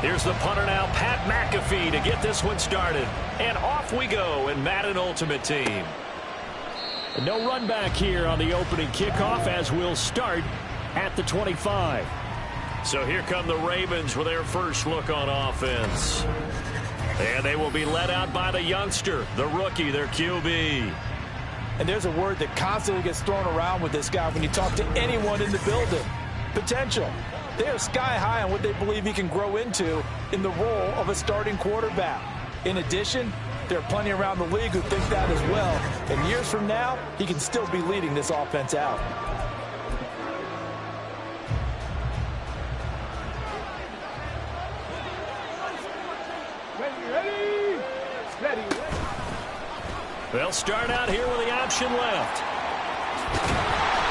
Here's the punter now, Pat McAfee, to get this one started. And off we go in Madden Ultimate Team. No run back here on the opening kickoff as we'll start at the 25. So here come the Ravens with their first look on offense. And they will be led out by the youngster, the rookie, their QB. And there's a word that constantly gets thrown around with this guy when you talk to anyone in the building. Potential. They are sky high on what they believe he can grow into in the role of a starting quarterback. In addition, there are plenty around the league who think that as well. And years from now, he can still be leading this offense out. They'll start out here with the option left.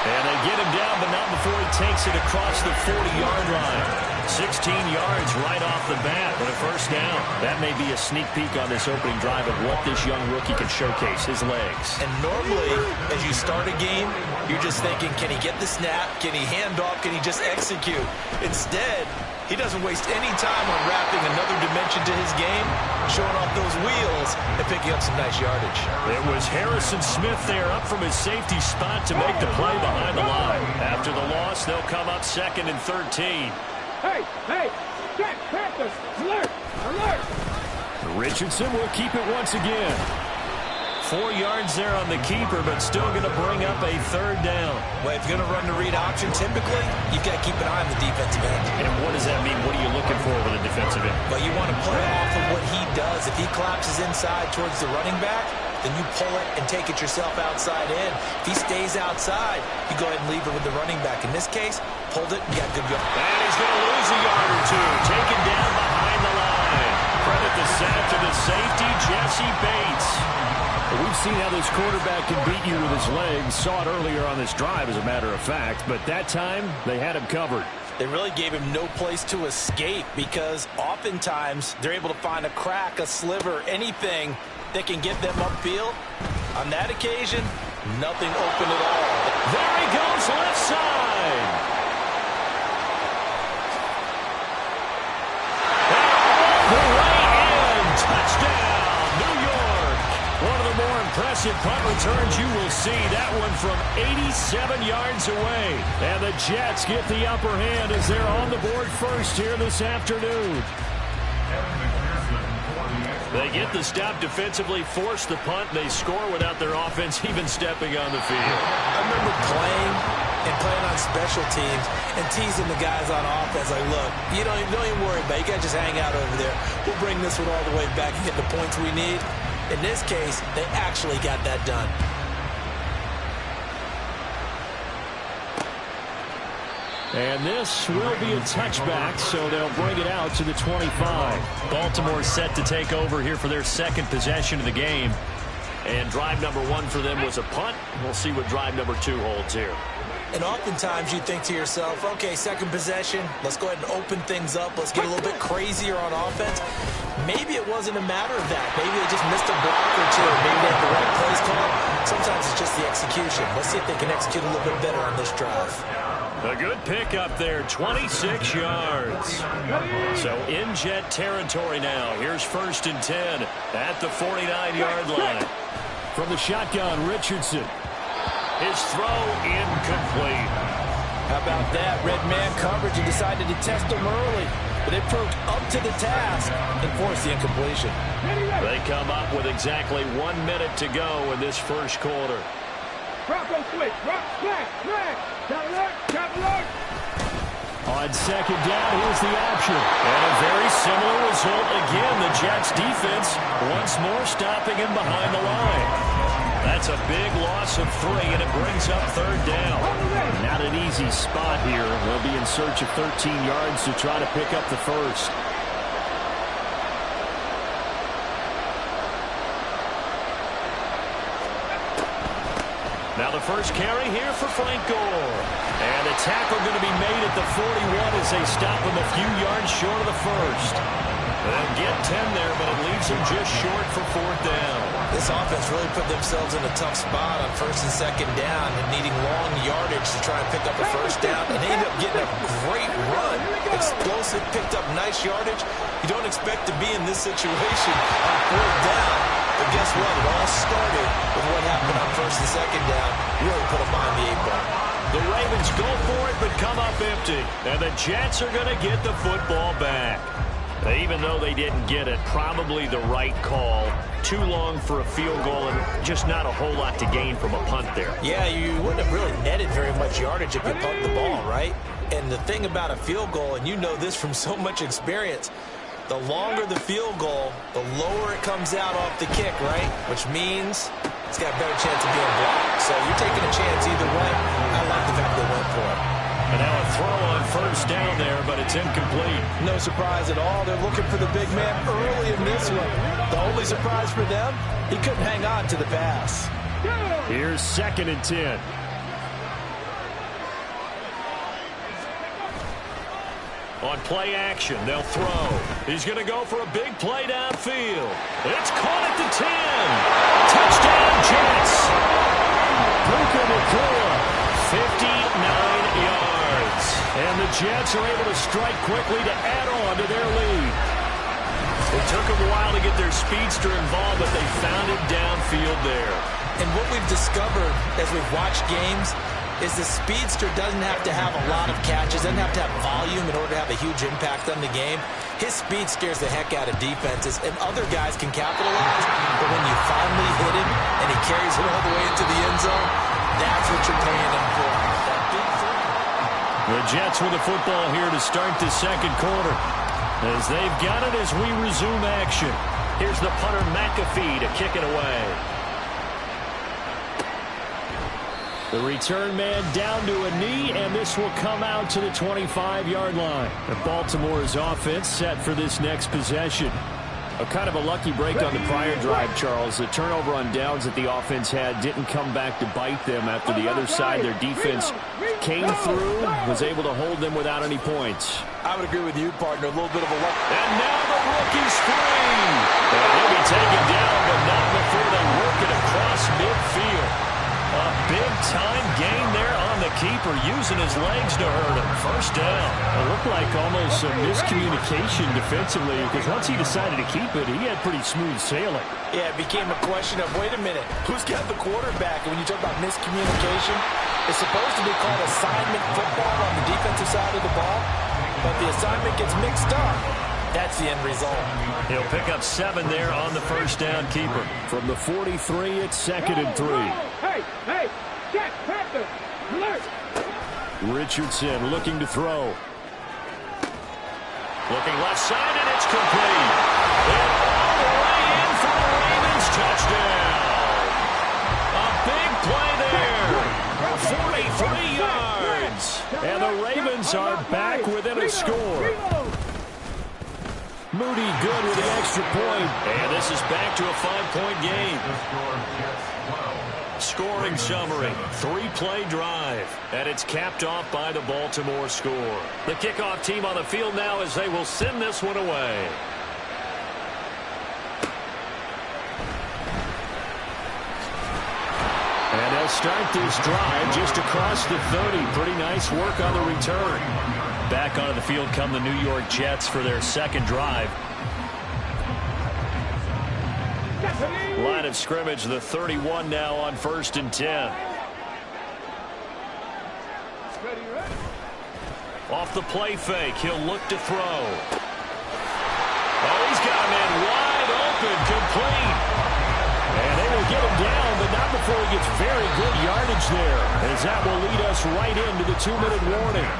And they get him down, but not before he takes it across the 40-yard line. 16 yards right off the bat and a first down. That may be a sneak peek on this opening drive of what this young rookie can showcase, his legs. And normally, as you start a game, you're just thinking, can he get the snap? Can he hand off? Can he just execute? Instead, he doesn't waste any time on wrapping another dimension to his game, showing off those wheels, and picking up some nice yardage. It was Harrison Smith there up from his safety spot to make the play behind the line. After the loss, they'll come up 2nd and 13. Hey, Jack Panthers, alert, alert. Richardson will keep it once again. 4 yards there on the keeper, but still going to bring up a 3rd down. Well, if you're going to run the read option, typically, you've got to keep an eye on the defensive end. And what does that mean? What are you looking for with a defensive end? But you want to play off of what he does. If he collapses inside towards the running back, then you pull it and take it yourself outside in. If he stays outside, you go ahead and leave it with the running back. In this case, pulled it and got good yard. And he's going to lose a yard or two. Taken down behind the line. Credit the sack to the safety, Jesse Bates. We've seen how this quarterback can beat you with his legs. Saw it earlier on this drive, as a matter of fact. But that time, they had him covered. They really gave him no place to escape because oftentimes they're able to find a crack, a sliver, anything that can get them upfield. On that occasion, nothing open at all. There he goes, left side. And all the way in. Touchdown, New York. One of the more impressive punt returns you will see. That one from 87 yards away. And the Jets get the upper hand as they're on the board first here this afternoon. They get the stop defensively, force the punt, and they score without their offense even stepping on the field. I remember playing on special teams and teasing the guys on offense like, look, you don't even worry about it. You got to just hang out over there. We'll bring this one all the way back and get the points we need. In this case, they actually got that done. And this will be a touchback, so they'll bring it out to the 25. Baltimore set to take over here for their second possession of the game. And drive number 1 for them was a punt. We'll see what drive number 2 holds here. And oftentimes you think to yourself, okay, second possession, let's go ahead and open things up. Let's get a little bit crazier on offense. Maybe it wasn't a matter of that. Maybe they just missed a block or two. Maybe they had the right plays called. Sometimes it's just the execution. Let's see if they can execute a little bit better on this drive. A good pick up there, 26 yards. So in Jet territory now. Here's 1st and 10 at the 49-yard line. From the shotgun, Richardson. His throw incomplete. How about that? Red man coverage and decided to test him early. But they proved up to the task and forced the incompletion. They come up with exactly 1 minute to go in this first quarter. Drop on switch, drop, flag, tap alert. On 2nd down, here's the option. And a very similar result again. The Jets defense once more stopping him behind the line. That's a big loss of 3, and it brings up 3rd down. Not an easy spot here. They'll be in search of 13 yards to try to pick up the first. Now the first carry here for Frank Gore. And a tackle going to be made at the 41 as they stop him a few yards short of the first. They'll get 10 there, but it leaves them just short for 4th down. This offense really put themselves in a tough spot on 1st and 2nd down and needing long yardage yards to try and pick up a first down, and they ended up getting a great run. Explosive, picked up nice yardage. You don't expect to be in this situation on fourth down, but guess what? It all started with what happened on first and second down. Really put them behind the 8-ball. The Ravens go for it, but come up empty. And the Jets are going to get the football back. Even though they didn't get it, probably the right call. Too long for a field goal and just not a whole lot to gain from a punt there. Yeah, you wouldn't have really netted very much yardage if you punt the ball, right? And the thing about a field goal, and you know this from so much experience, the longer the field goal, the lower it comes out off the kick, right? Which means it's got a better chance of being blocked. So you're taking a chance either way. I like the fact they went for it. And now a throw on first down there, but it's incomplete. No surprise at all. They're looking for the big man early in this one. The only surprise for them, he couldn't hang on to the pass. Here's 2nd and 10. On play action, they'll throw. He's going to go for a big play downfield. It's caught at the 10. Touchdown, Jets. Puka Nacua, 59 yards. And the Jets are able to strike quickly to add on to their lead. It took them a while to get their speedster involved, but they found it downfield there. And what we've discovered as we've watched games is the speedster doesn't have to have a lot of catches, doesn't have to have volume in order to have a huge impact on the game. His speed scares the heck out of defenses, and other guys can capitalize. But when you finally hit him and he carries it all the way into the end zone, that's what you're paying him for. That big thing. The Jets with the football here to start the second quarter. As they've got it as we resume action. Here's the punter McAfee to kick it away. The return man down to a knee, and this will come out to the 25-yard line. The Baltimore's offense set for this next possession. A kind of a lucky break on the prior drive, Charles. The turnover on downs that the offense had didn't come back to bite them after the other side. Their defense came through, was able to hold them without any points. I would agree with you, partner. A little bit of a luck. And now the rookie's free. And he'll be taken down, but not before they work it across midfield. A big-time gain there on the keeper, using his legs to hurt him. First down. It looked like almost some miscommunication defensively, because once he decided to keep it, he had pretty smooth sailing. Yeah, it became a question of, wait a minute, who's got the quarterback? And when you talk about miscommunication, it's supposed to be called assignment football on the defensive side of the ball, but the assignment gets mixed up. That's the end result. He'll pick up 7 there on the first down keeper. From the 43, it's 2nd and 3. Hey, Jack Panther, alert. Richardson looking to throw. Looking left side, and it's complete. And all the way in for the Ravens touchdown. A big play there. 43 yards. And the Ravens are back within a score. Moody good with the extra point. And this is back to a 5-point game. Scoring summary, 3-play drive. And it's capped off by the Baltimore score. The kickoff team on the field now as they will send this one away. And they'll start this drive just across the 30. Pretty nice work on the return. Back onto the field come the New York Jets for their second drive. Line of scrimmage, the 31 now on 1st and 10. Off the play fake, he'll look to throw. Oh, he's got a man wide open, complete. And they will get him down, but not before he gets very good yardage there, as that will lead us right into the 2-minute warning.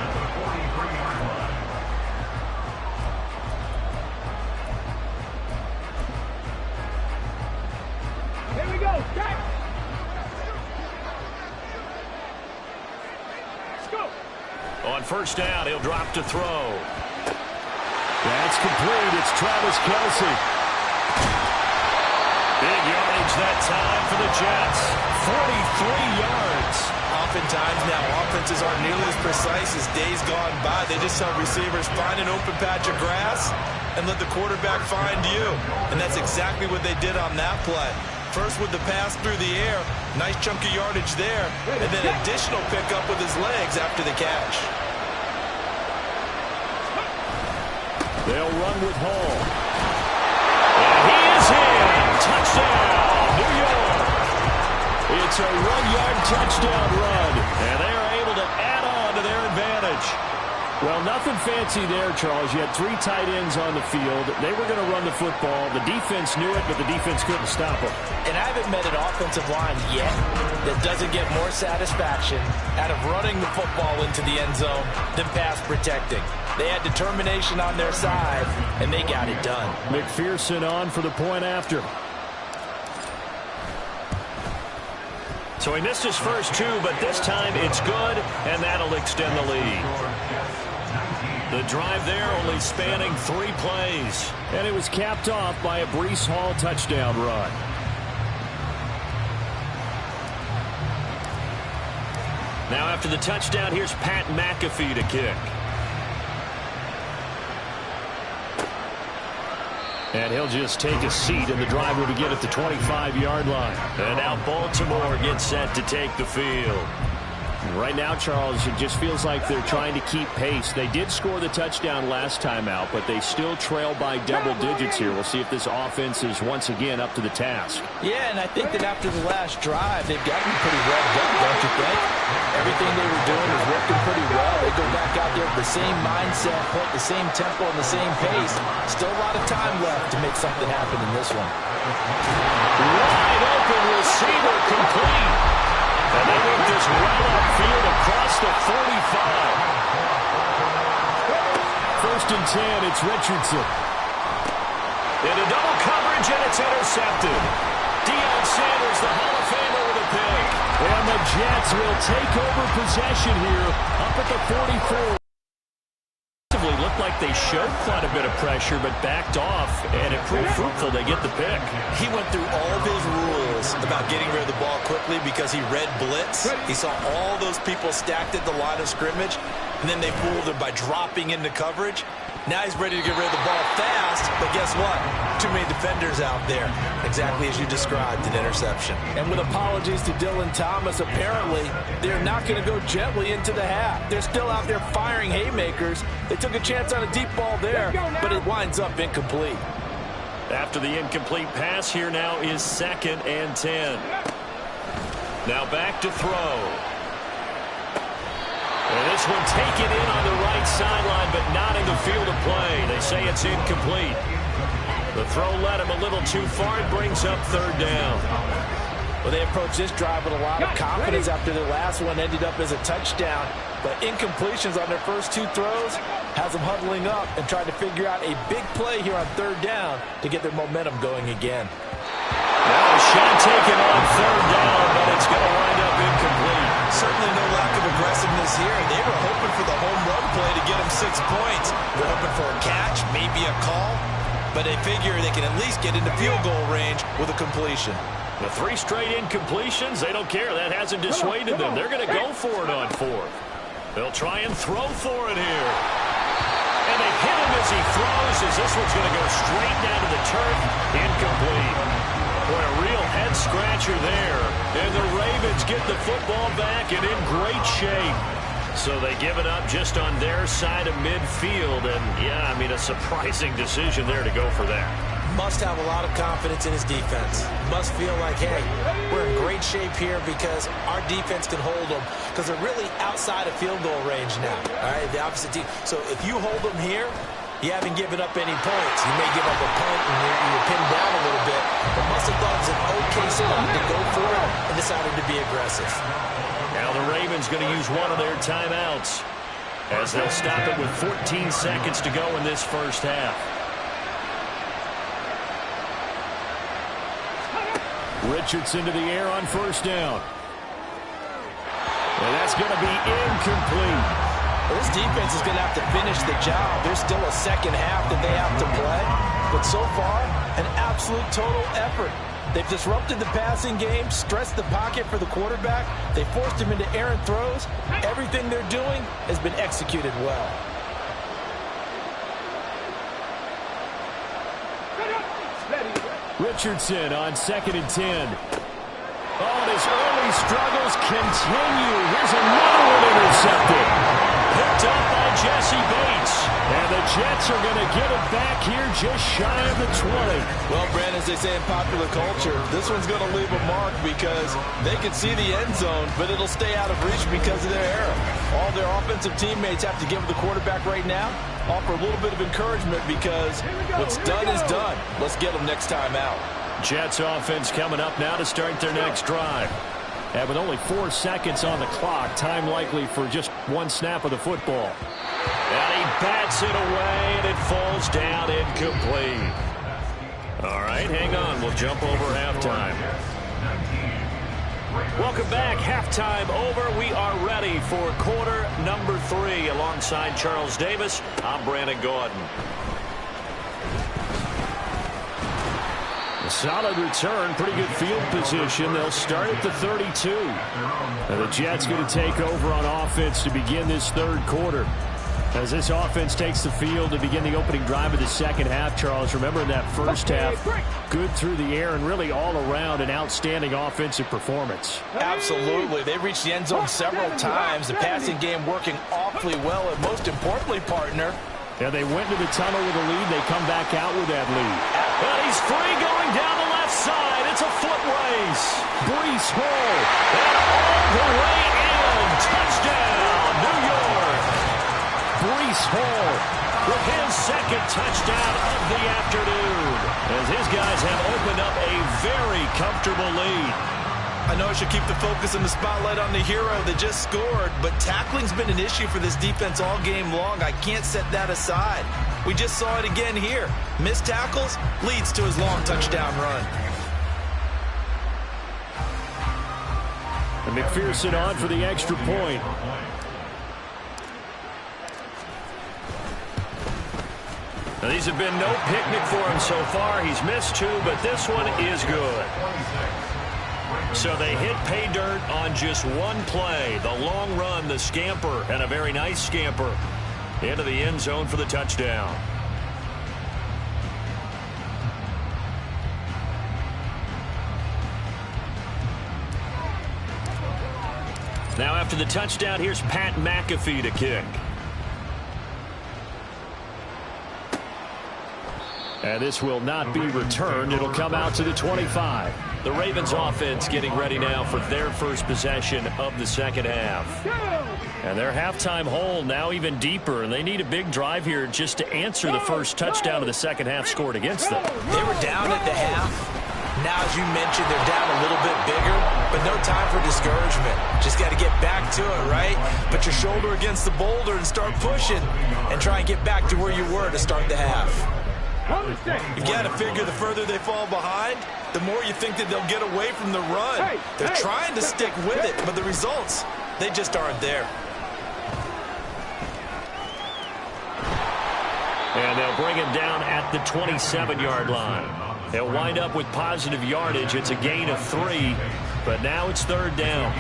On first down, he'll drop to throw. That's complete. It's Travis Kelce. Big yardage that time for the Jets. 43 yards. Oftentimes now, offenses aren't nearly as precise as days gone by. They just have receivers find an open patch of grass and let the quarterback find you. And that's exactly what they did on that play. First with the pass through the air, nice chunk of yardage there, and then additional pickup with his legs after the catch. They'll run with Hall. And he is in. Touchdown, New York. It's a 1-yard touchdown run, and they are able to add on to their advantage. Well, nothing fancy there, Charles. You had 3 tight ends on the field. They were going to run the football. The defense knew it, but the defense couldn't stop them. And I haven't met an offensive line yet that doesn't get more satisfaction out of running the football into the end zone than pass protecting. They had determination on their side, and they got it done. McPherson on for the point after. So he missed his first 2, but this time it's good, and that'll extend the lead. The drive there only spanning 3 plays. And it was capped off by a Breece Hall touchdown run. Now after the touchdown, here's Pat McAfee to kick. And he'll just take a seat, and the drive will begin at the 25-yard line. And now Baltimore gets set to take the field. Right now, Charles, it just feels like they're trying to keep pace. They did score the touchdown last time out, but they still trail by double digits here. We'll see if this offense is once again up to the task. Yeah, and I think that after the last drive, they've gotten pretty revved up, don't you think? Everything they were doing was working pretty well. They go back out there with the same mindset, put the same tempo and the same pace. Still a lot of time left to make something happen in this one. Wide open receiver complete. And they move this right upfield across the 45. 1st and 10, it's Richardson. Into double coverage, and it's intercepted. Deion Sanders, the Hall of Famer, with a pick. And the Jets will take over possession here up at the 44. Looked like they showed quite a bit of pressure, but backed off, and it proved fruitful. They get the pick. He went through all of his rules about getting rid of the ball quickly because he read blitz. He saw all those people stacked at the line of scrimmage, and then they fooled him by dropping into coverage. Now he's ready to get rid of the ball fast, but guess what? Too many defenders out there. Exactly as you described, an interception. And with apologies to Dylan Thomas, apparently they're not going to go gently into the half. They're still out there firing haymakers. They took a chance on a deep ball there, but it winds up incomplete. After the incomplete pass, here now is 2nd and 10. Now back to throw. And this one taken in on the right sideline, but not in the field of play. They say it's incomplete. The throw led him a little too far. It brings up 3rd down. Well, they approached this drive with a lot of confidence after their last one ended up as a touchdown. But incompletions on their first 2 throws has them huddling up and trying to figure out a big play here on 3rd down to get their momentum going again. Now a shot taken on 3rd down, but it's going to wind up incomplete. Certainly no lack of aggressiveness here. They were hoping for the home run play to get them 6 points. They're hoping for a catch, maybe a call, but they figure they can at least get into field goal range with a completion. The 3 straight incompletions, they don't care. That hasn't dissuaded them. They're going to go for it on 4th. They'll try and throw for it here. And they hit him as he throws, as this one's going to go straight down to the turf. Incomplete. Boy, a real head-scratcher there. And the Ravens get the football back and in great shape. So they give it up just on their side of midfield. And, yeah, I mean, a surprising decision there to go for that. Must have a lot of confidence in his defense. Must feel like, hey, we're in great shape here because our defense can hold them because they're really outside of field goal range now. All right, the opposite team. So if you hold them here, you haven't given up any points. You may give up a punt and you're pinned down a little bit, but must have thought it was an okay spot to go for it and decided to be aggressive. Now the Ravens going to use one of their timeouts as they'll stop it with 14 seconds to go in this first half. Richardson to the air on 1st down. And that's going to be incomplete. Well, this defense is going to have to finish the job. There's still a second half that they have to play. But so far, an absolute total effort. They've disrupted the passing game, stressed the pocket for the quarterback. They forced him into errant throws. Everything they're doing has been executed well. Richardson on 2nd and 10. Oh, and his early struggles continue. Here's another one intercepted. Picked up by Jesse Bates. And the Jets are going to get it back here just shy of the 20. Well, Brandon, as they say in popular culture, this one's going to leave a mark because they can see the end zone, but it'll stay out of reach because of their error. All their offensive teammates have to give the quarterback right now, offer a little bit of encouragement because what's done is done. Let's get them next time out. Jets offense coming up now to start their next drive. And with only 4 seconds on the clock, time likely for just one snap of the football. And he bats it away, and it falls down incomplete. All right, hang on. We'll jump over halftime. Welcome back. Halftime over. We are ready for quarter number 3. Alongside Charles Davis, I'm Brandon Gordon. A solid return, pretty good field position. They'll start at the 32. And the Jets going to take over on offense to begin this third quarter. As this offense takes the field to begin the opening drive of the second half, Charles, remember in that first half, good through the air and really all around an outstanding offensive performance. Absolutely. They reached the end zone several times. The passing game working awfully well, and most importantly, partner. Yeah, they went to the tunnel with a lead. They come back out with that lead. And he's free going down the left side. It's a foot race. Breece Hall. And all the way in. Touchdown, New York. Breece Hall with his second touchdown of the afternoon. As his guys have opened up a very comfortable lead. I know I should keep the focus and the spotlight on the hero that just scored, but tackling's been an issue for this defense all game long. I can't set that aside. We just saw it again here. Missed tackles leads to his long touchdown run. And McPherson on for the extra point. Now, these have been no picnic for him so far. He's missed 2, but this one is good. So they hit pay dirt on just one play. The long run, the scamper, and a very nice scamper into the end zone for the touchdown. Now after the touchdown, here's Pat McAfee to kick. And this will not be returned. It'll come out to the 25. The Ravens offense getting ready now for their first possession of the second half. And their halftime hole now even deeper, and they need a big drive here just to answer the first touchdown of the second half scored against them. They were down at the half. Now, as you mentioned, they're down a little bit bigger, but no time for discouragement. Just got to get back to it, right? Put your shoulder against the boulder and start pushing and try and get back to where you were to start the half. You've got to figure the further they fall behind, the more you think that they'll get away from the run. They're trying to stick with it, but the results, they just aren't there. And they'll bring him down at the 27-yard line. They'll wind up with positive yardage. It's a gain of 3, but now it's third down.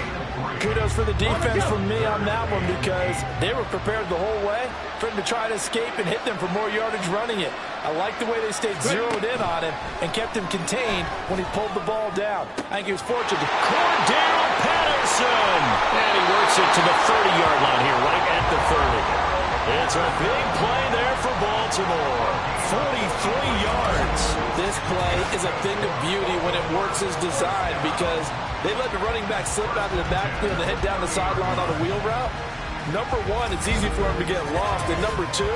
Kudos for the defense from me on that one because they were prepared the whole way for him to try to escape and hit them for more yardage running it. I like the way they stayed zeroed in on him and kept him contained when he pulled the ball down. I think he was fortunate. Cordell Patterson! And he works it to the 30-yard line here, right at the 30. It's a big play there for Baltimore. 43 yards. This play is a thing of beauty when it works as designed because they let the running back slip out of the backfield and head down the sideline on a wheel route. Number one, it's easy for him to get lost. And number two,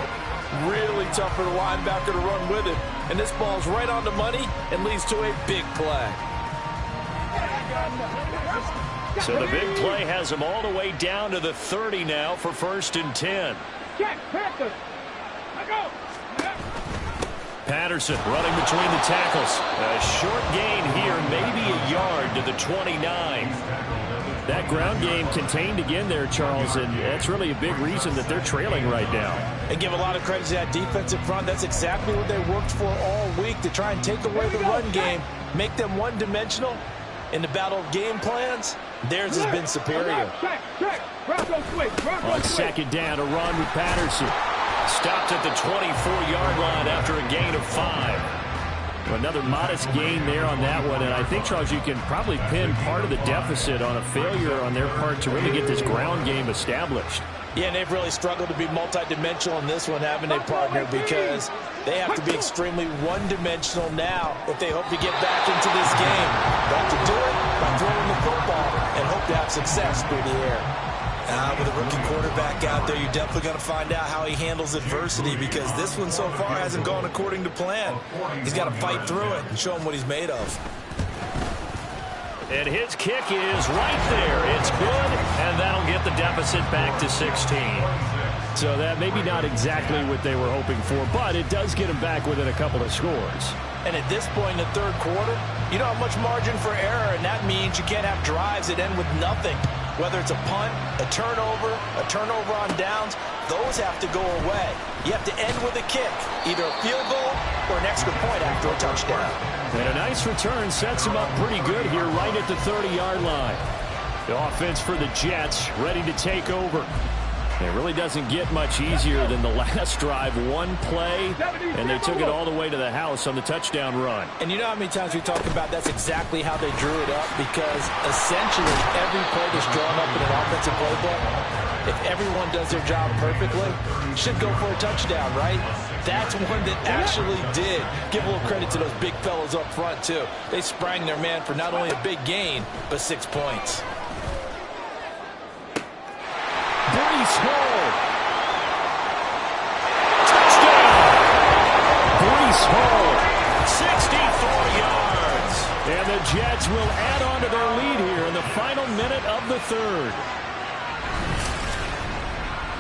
really tough for the linebacker to run with it. And this ball's right on the money and leads to a big play. So the big play has him all the way down to the 30 now for 1st and 10. Patterson running between the tackles. A short gain here, maybe a yard to the 29. That ground game contained again there, Charles, and that's really a big reason that they're trailing right now. They give a lot of credit to that defensive front. That's exactly what they worked for all week, to try and take away the run game, make them one-dimensional. In the battle of game plans, theirs has been superior. On second down, a run with Patterson. Stopped at the 24-yard line after a gain of 5. Another modest gain there on that one, and I think, Charles, you can probably pin part of the deficit on a failure on their part to really get this ground game established. Yeah, and they've really struggled to be multidimensional in this one, haven't they, partner? Because they have to be extremely one-dimensional now if they hope to get back into this game. They have to do it by throwing the football and hope to have success through the air. With a rookie quarterback out there, you're definitely going to find out how he handles adversity, because this one so far hasn't gone according to plan. He's got to fight through it and show him what he's made of. And his kick is right there. It's good, and that'll get the deficit back to 16. So that maybe not exactly what they were hoping for, but it does get them back within a couple of scores. And at this point in the third quarter, you don't have much margin for error, and that means you can't have drives that end with nothing. Whether it's a punt, a turnover on downs, those have to go away. You have to end with a kick, either a field goal or an extra point after a touchdown. And a nice return sets him up pretty good here right at the 30-yard line. The offense for the Jets ready to take over. It really doesn't get much easier than the last drive. One play, and they took it all the way to the house on the touchdown run. And you know how many times we talk about that's exactly how they drew it up, because essentially every play that's drawn up in an offensive playbook, if everyone does their job perfectly, should go for a touchdown, right? That's one that actually did. Give a little credit to those big fellows up front, too. They sprang their man for not only a big gain, but 6 points. Breece Hall. Touchdown. Breece Hall. 64 yards. And the Jets will add on to their lead here in the final minute of the third.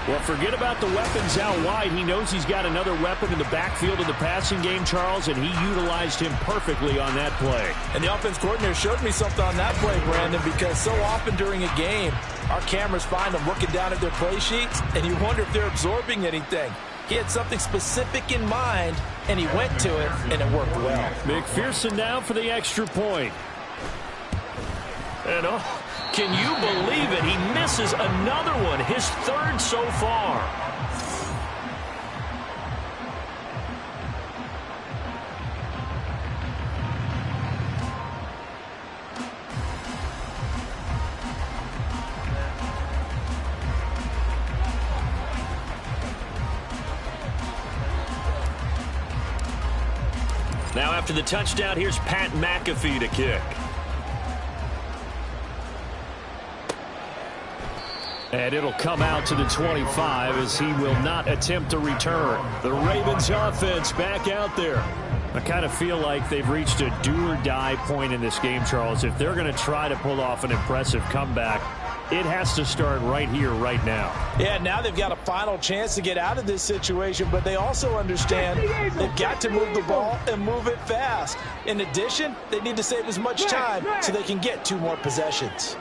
Well, forget about the weapons out wide. He knows he's got another weapon in the backfield of the passing game, Charles, and he utilized him perfectly on that play. And the offense coordinator showed me something on that play, Brandon, because so often during a game, our cameras find them looking down at their play sheets, and you wonder if they're absorbing anything. He had something specific in mind, and he went to it, and it worked well. McPherson now for the extra point. And can you believe it? He misses another one, his third so far. Now after the touchdown, here's Pat McAfee to kick. And it'll come out to the 25 as he will not attempt to return. The Ravens offense back out there. I kind of feel like they've reached a do-or-die point in this game, Charles. If they're going to try to pull off an impressive comeback, it has to start right here, right now. Yeah, now they've got a final chance to get out of this situation, but they also understand they've got to move the ball and move it fast. In addition, they need to save as much time so they can get 2 more possessions.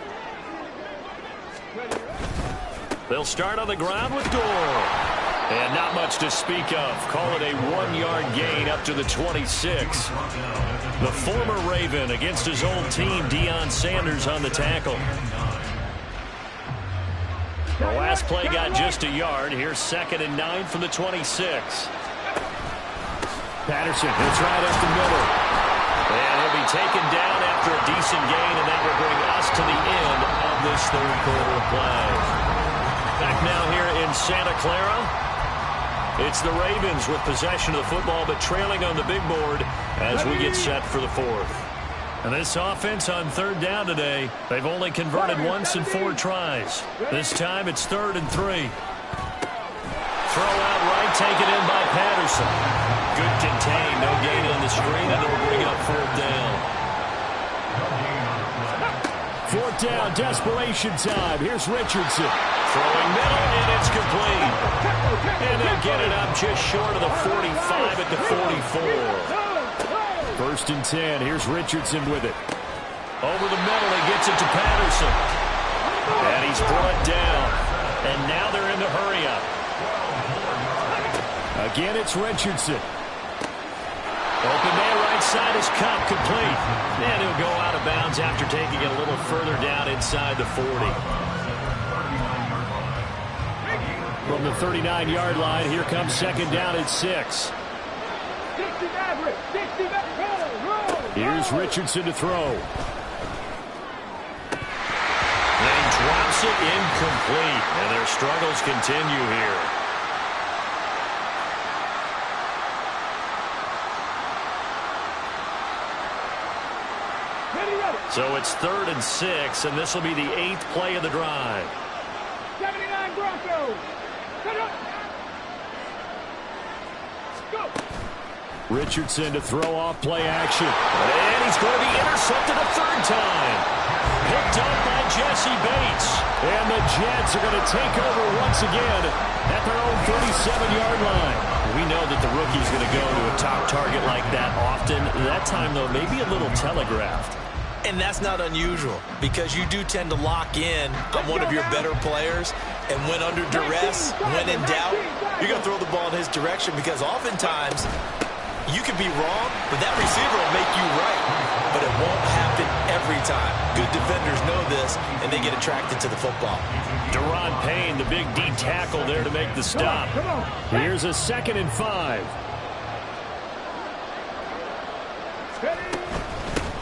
They'll start on the ground with Gore. And not much to speak of. Call it a 1-yard gain up to the 26. The former Raven against his old team, Deion Sanders on the tackle. The last play got just a yard. Here's 2nd and 9 from the 26. Patterson hits right up the middle. And he'll be taken down after a decent gain, and that will bring us to the end of this third quarter of play. Back now here in Santa Clara. It's the Ravens with possession of the football, but trailing on the big board as we get set for the fourth. And this offense on 3rd down today, they've only converted once in 4 tries. This time it's 3rd and 3. Throw out right, taken in by Patterson. Good contain, no gain on the screen, and it'll bring up 4th down. 4th down, desperation time. Here's Richardson. Throwing middle, and it's complete. And they'll get it up just short of the 45 at the 44. 1st and 10. Here's Richardson with it. Over the middle, he gets it to Patterson. And he's brought down. And now they're in the hurry up. Again, it's Richardson. Open man right side is Cup, complete. And he'll go out of bounds after taking it a little further down inside the 40. From the 39-yard line, here comes 2nd down at 6. 60 average, 60 average. Here's Richardson to throw. Then drops it incomplete. And their struggles continue here. So it's 3rd and 6, and this will be the 8th play of the drive. 79 Broncos. Go. Richardson to throw off play action. And he's going to be intercepted a 3rd time. Picked up by Jesse Bates. And the Jets are going to take over once again at their own 37-yard line. We know that the rookie's going to go to a top target like that often. That time, though, maybe a little telegraphed. And that's not unusual because you do tend to lock in on one of your better players. And when under duress, when in doubt, you're going to throw the ball in his direction because oftentimes you could be wrong, but that receiver will make you right. But it won't happen every time. Good defenders know this, and they get attracted to the football. Deron Payne, the big D tackle there to make the stop. Here's a 2nd and 5.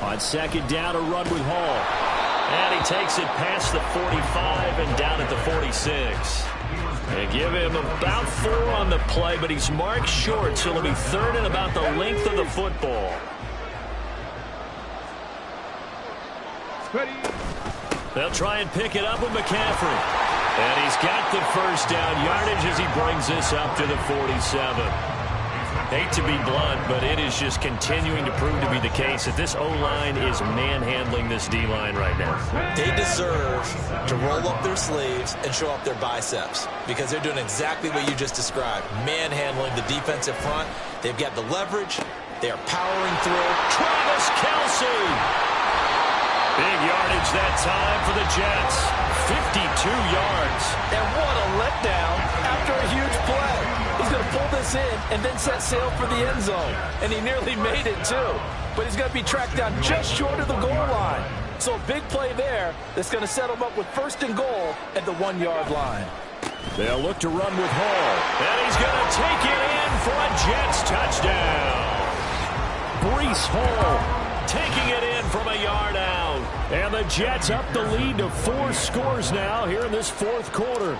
On 2nd down, a run with Hall. And he takes it past the 45 and down at the 46. They give him about 4 on the play, but he's marked short, so it'll be 3rd and about the length of the football. They'll try and pick it up with McCaffrey. And he's got the 1st down yardage as he brings this up to the 47. Hate to be blunt, but it is just continuing to prove to be the case that this O-line is manhandling this D-line right now. They deserve to roll up their sleeves and show up their biceps because they're doing exactly what you just described, manhandling the defensive front. They've got the leverage. They are powering through. Travis Kelce. Big yardage that time for the Jets. 52 yards. And what a letdown after a huge play. He's going to pull this in and then set sail for the end zone. And he nearly made it, too. But he's going to be tracked down just short of the goal line. So a big play there that's going to set him up with 1st and goal at the 1-yard line. They'll look to run with Hall. And he's going to take it in for a Jets touchdown. Breece Hall taking it in from a yard out. And the Jets up the lead to 4 scores now here in this 4th quarter.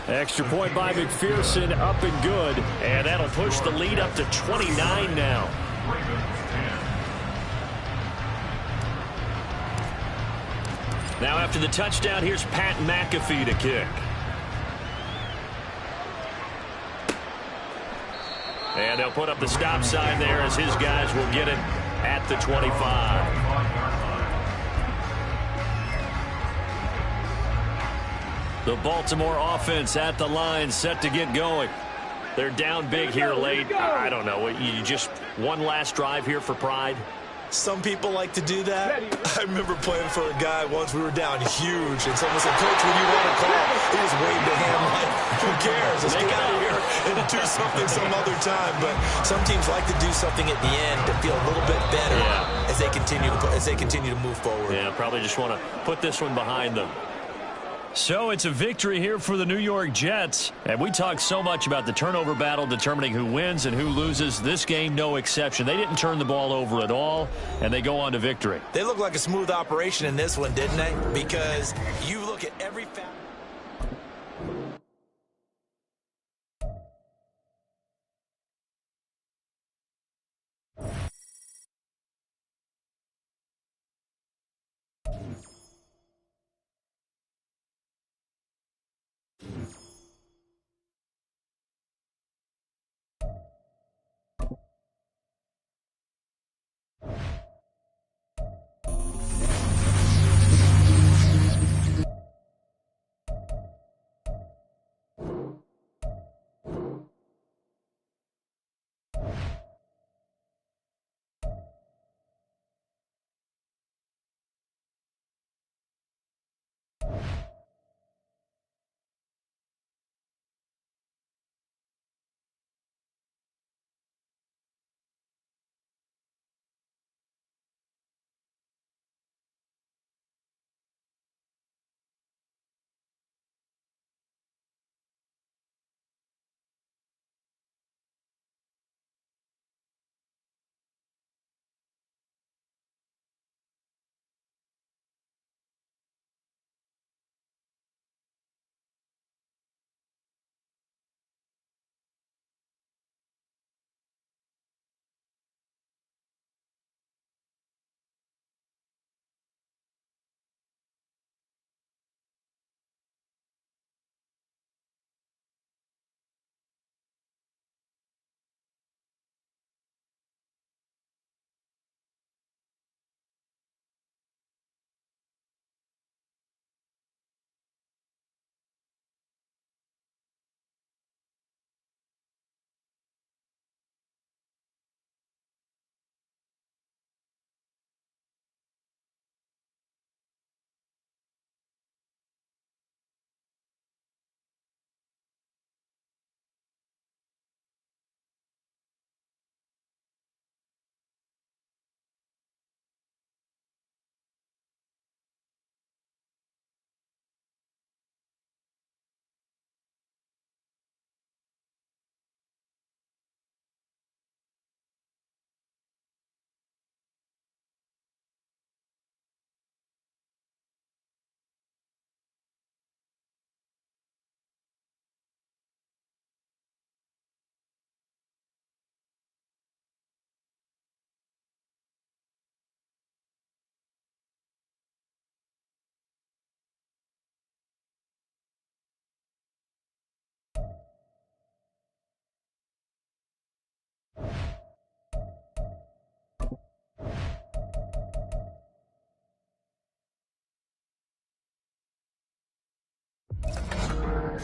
Extra point by McPherson, up and good. And that'll push the lead up to 29 now. Now after the touchdown, here's Pat McAfee to kick. And they'll put up the stop sign there as his guys will get it at the 25. The Baltimore offense at the line, set to get going. They're down big here late. I don't know. You just one last drive here for pride? Some people like to do that. I remember playing for a guy once. We were down huge, and someone said, "Coach, what do you want to call?" He just waved a hand like, "Who cares? Let's get out of here and do something some other time." But some teams like to do something at the end to feel a little bit better as they continue to move forward. Yeah, probably just want to put this one behind them. So it's a victory here for the New York Jets. And we talk so much about the turnover battle determining who wins and who loses. This game, no exception. They didn't turn the ball over at all, and they go on to victory. They look like a smooth operation in this one, didn't they? Because you look at every foul. The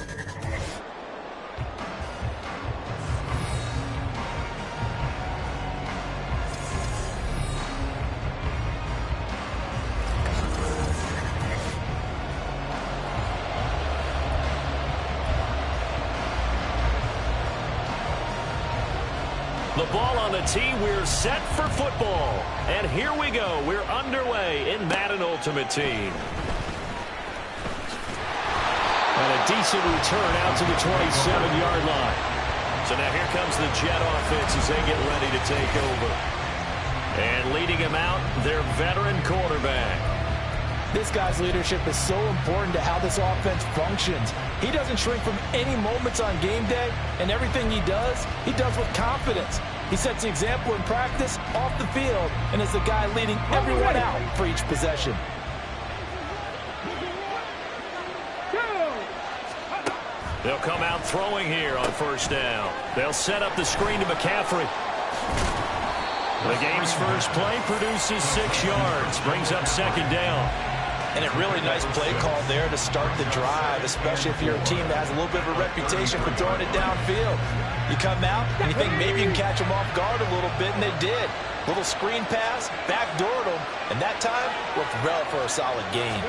ball on the tee. We're set for football. And here we go. We're underway in Madden Ultimate Team. And a decent return out to the 27-yard line. So now here comes the Jet offense as they get ready to take over. And leading him out, their veteran quarterback. This guy's leadership is so important to how this offense functions. He doesn't shrink from any moments on game day, and everything he does with confidence. He sets the example in practice, off the field, and is the guy leading everyone out for each possession. They'll come out throwing here on first down. They'll set up the screen to McCaffrey. The game's first play produces 6 yards, brings up second down. And a really nice play call there to start the drive, especially if you're a team that has a little bit of a reputation for throwing it downfield. You come out and you think maybe you can catch them off guard a little bit, and they did. Little screen pass, backdoored them, and that time worked well for a solid gain.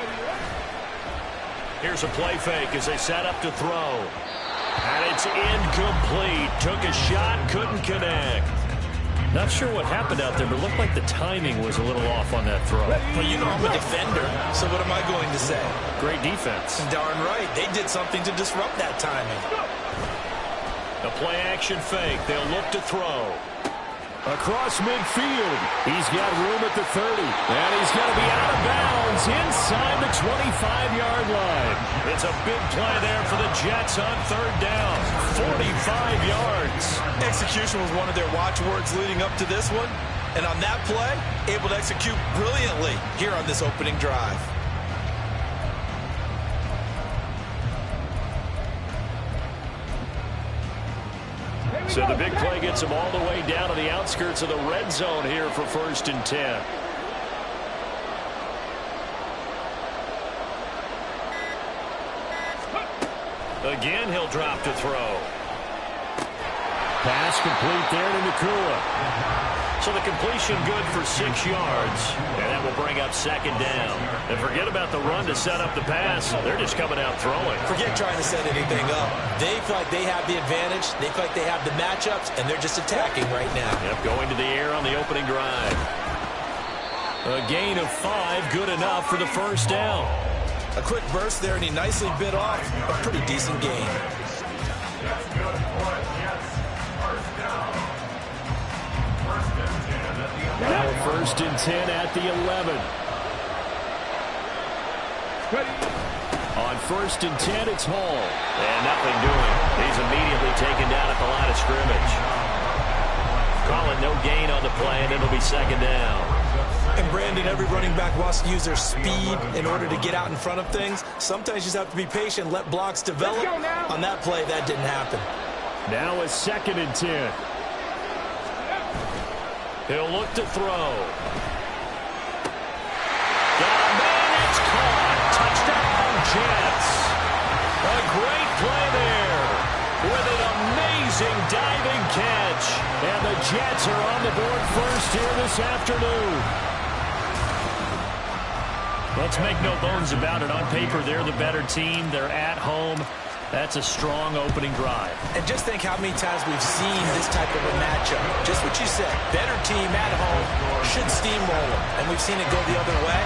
Here's a play fake as they set up to throw. And it's incomplete. Took a shot, couldn't connect. Not sure what happened out there, but it looked like the timing was a little off on that throw. Well, you know I'm a defender, so what am I going to say? Great defense. Darn right. They did something to disrupt that timing. A play-action fake. They'll look to throw. Across midfield. He's got room at the 30. And he's going to be out of bounds inside the 25-yard line. It's a big play there for the Jets on third down. 45 yards. Execution was one of their watchwords leading up to this one. And on that play, able to execute brilliantly here on this opening drive. So the big play gets them all the way down to the outskirts of the red zone here for 1st and 10. Again, he'll drop to throw. Pass complete there to Nakua. So the completion good for 6 yards. And that will bring up second down. And forget about the run to set up the pass. They're just coming out throwing. Forget trying to set anything up. They feel like they have the advantage. They feel like they have the matchups, and they're just attacking right now. Yep, going to the air on the opening drive. A gain of 5, good enough for the first down. A quick burst there, and he nicely bit off a pretty decent gain. Now 1st and 10 at the 11. On 1st and 10, it's Hall. And nothing doing. He's immediately taken down at the line of scrimmage. Calling no gain on the play, and it'll be second down. And Brandon, every running back wants to use their speed in order to get out in front of things. Sometimes you just have to be patient, let blocks develop. On that play, that didn't happen. Now a 2nd and 10. He'll look to throw. Got a man, it's caught. Touchdown, Jets. A great play there with an amazing diving catch. And the Jets are on the board first here this afternoon. Let's make no bones about it. On paper, they're the better team. They're at home. That's a strong opening drive. And just think how many times we've seen this type of a matchup. Just what you said, better team at home should steamroll them. And we've seen it go the other way.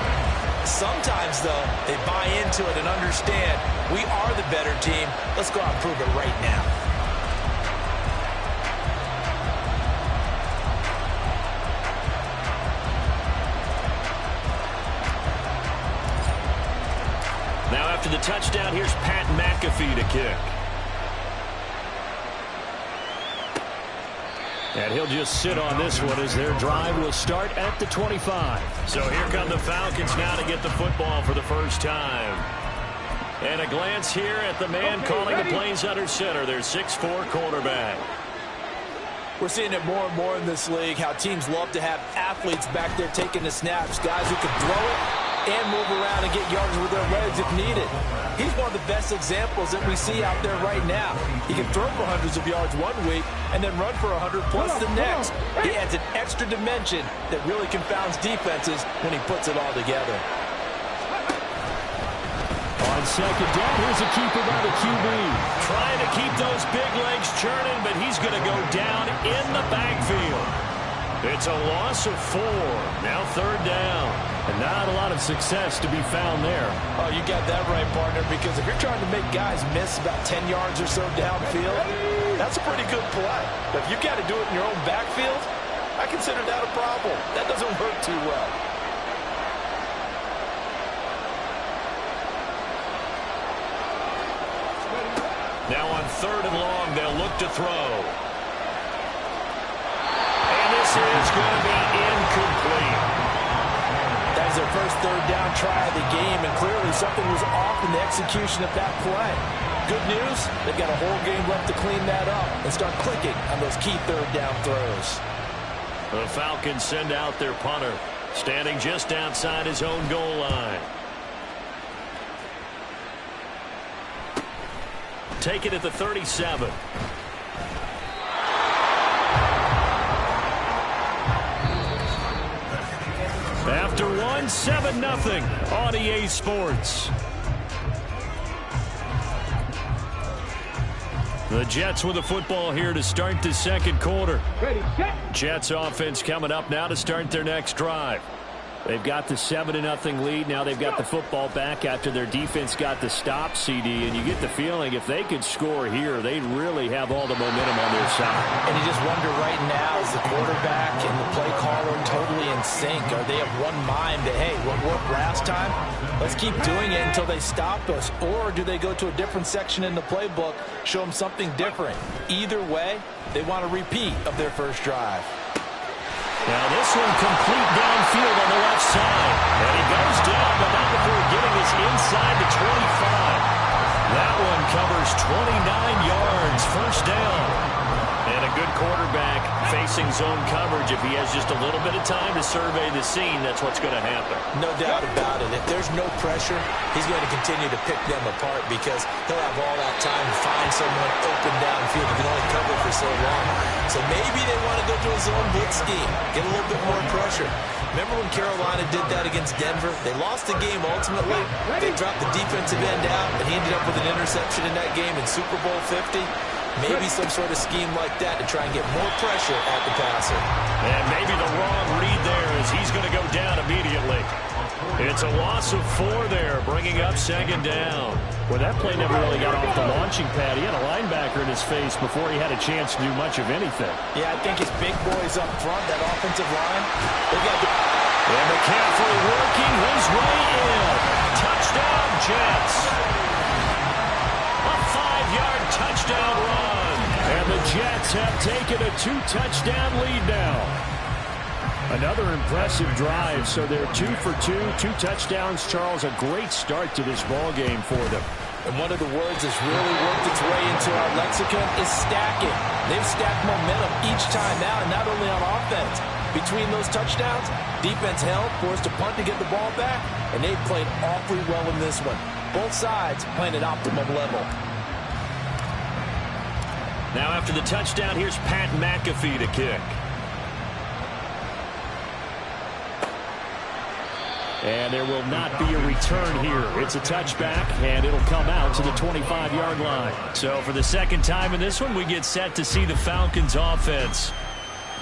Sometimes, though, they buy into it and understand we are the better team. Let's go out and prove it right now. Now after the touchdown, here's Pat McAfee to kick. And he'll just sit on this one as their drive will start at the 25. So here come the Falcons now to get the football for the first time. And a glance here at the man calling the plays under center, their 6'4" quarterback. We're seeing it more and more in this league, how teams love to have athletes back there taking the snaps, guys who can throw it and move around and get yards with their legs if needed. He's one of the best examples that we see out there right now. He can throw for hundreds of yards one week and then run for 100+ the next. He adds an extra dimension that really confounds defenses when he puts it all together. On second down, here's a keeper by the QB. Trying to keep those big legs churning, but he's going to go down in the backfield. It's a loss of 4. Now third down. And not a lot of success to be found there. Oh, you got that right, partner, because if you're trying to make guys miss about 10 yards or so downfield, that's a pretty good play. But if you've got to do it in your own backfield, I consider that a problem. That doesn't work too well. Now on third and long, they'll look to throw. And this is going to be incomplete. That is their first third down try of the game, and clearly something was off in the execution of that play. Good news, they've got a whole game left to clean that up and start clicking on those key third down throws. The Falcons send out their punter, standing just outside his own goal line. Take it at the 37. After one, 7-0 on EA Sports. The Jets with the football here to start the second quarter. Jets offense coming up now to start their next drive. They've got the 7-0 lead. Now they've got the football back after their defense got the stop, CD. And you get the feeling if they could score here, they'd really have all the momentum on their side. And you just wonder right now, is the quarterback and the play caller totally in sync? Are they of one mind that, hey, what worked last time? Let's keep doing it until they stop us. Or do they go to a different section in the playbook, show them something different? Either way, they want a repeat of their first drive. Now this one complete downfield on the left side. And he goes down, but not before getting us inside the 25. That one covers 29 yards, first down. And a good quarterback facing zone coverage. If he has just a little bit of time to survey the scene, that's what's going to happen. No doubt about it. If there's no pressure, he's going to continue to pick them apart because he'll have all that time to find someone open downfield. He can only cover for so long. So maybe they want to go to a zone blitz scheme, get a little bit more pressure. Remember when Carolina did that against Denver? They lost the game ultimately. They dropped the defensive end out, and he ended up with an interception in that game in Super Bowl 50. Maybe some sort of scheme like that to try and get more pressure at the passer. And maybe the wrong read there as he's going to go down immediately. It's a loss of 4 there, bringing up second down. Well, that play never really got off the launching pad. He had a linebacker in his face before he had a chance to do much of anything. Yeah, I think his big boys up front, that offensive line, they got the... And McCaffrey working his way in. Touchdown, Jets. A 5-yard touchdown run. And the Jets have taken a 2-touchdown lead now. Another impressive drive, so they're 2 for 2, 2 touchdowns. Charles, a great start to this ball game for them. And one of the words that's really worked its way into our lexicon is stacking. They've stacked momentum each time out, and not only on offense. Between those touchdowns, defense held, forced a punt to get the ball back, and they played awfully well in this one. Both sides playing at optimum level. Now after the touchdown, here's Pat McAfee to kick. And there will not be a return here. It's a touchback, and it'll come out to the 25-yard line. So for the second time in this one, we get set to see the Falcons offense.